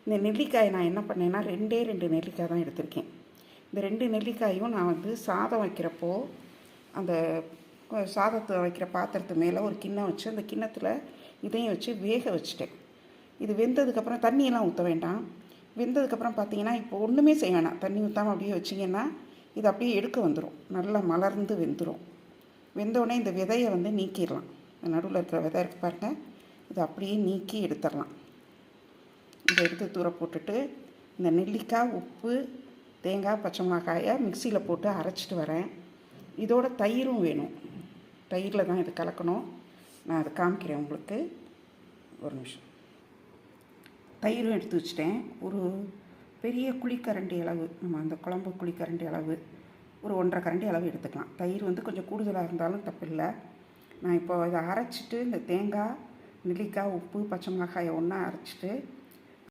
இந்த நெல்லிக்காயை நான் என்ன பண்ணேன்னா 2 நெல்லிக்காய் தான் எடுத்திருக்கேன். இந்த 2 நெல்லிக்காயும் நான் சாதம் வைக்கிறப்போ அந்த சாதத்தை வைக்கிற பாத்திரத்து மேலே ஒரு கிண்ணம் வச்சு அந்த கிண்ணத்தில் இதையும் வச்சு வேக வச்சுட்டேன். இது வெந்ததுக்கப்புறம் தண்ணியெல்லாம் ஊற்ற வேண்டாம். வெந்ததுக்கப்புறம் பார்த்தீங்கன்னா இப்போ ஒன்றுமே செய்ய வேணாம். தண்ணி ஊற்றாமல் அப்படியே வச்சிங்கன்னா இது அப்படியே எடுக்க வந்துடும், நல்லா மலர்ந்து வெந்துடும். வெந்தோடனே இந்த விதையை நீக்கிடலாம். நடுவில் இருக்கிற விதை இருக்கு பாருங்கள், இதை அப்படியே நீக்கி எடுத்துடலாம். இதை எடுத்து தூர போட்டுட்டு இந்த நெல்லிக்காய், உப்பு, தேங்காய், பச்சை மிளகாயை மிக்சியில் போட்டு அரைச்சிட்டு வரேன். இதோட தயிரும் வேணும். தயிரில் தான் இது கலக்கணும். நான் அதை காமிக்கிறேன் உங்களுக்கு. ஒரு நிமிஷம். தயிரும் எடுத்து வச்சுட்டேன். ஒரு பெரிய குழிக்கரண்டி அளவு, நம்ம அந்த குழம்பு குழிக்கரண்டி அளவு, ஒரு 1.5 கரண்டி அளவு எடுத்துக்கலாம். தயிர் கொஞ்சம் கூடுதலாக இருந்தாலும் தப்பில்லை. நான் இப்போ இதை அரைச்சிட்டு இந்த தேங்காய், நெல்லிக்காய், உப்பு, பச்சை மிளகாயை ஒன்றா அரைச்சிட்டு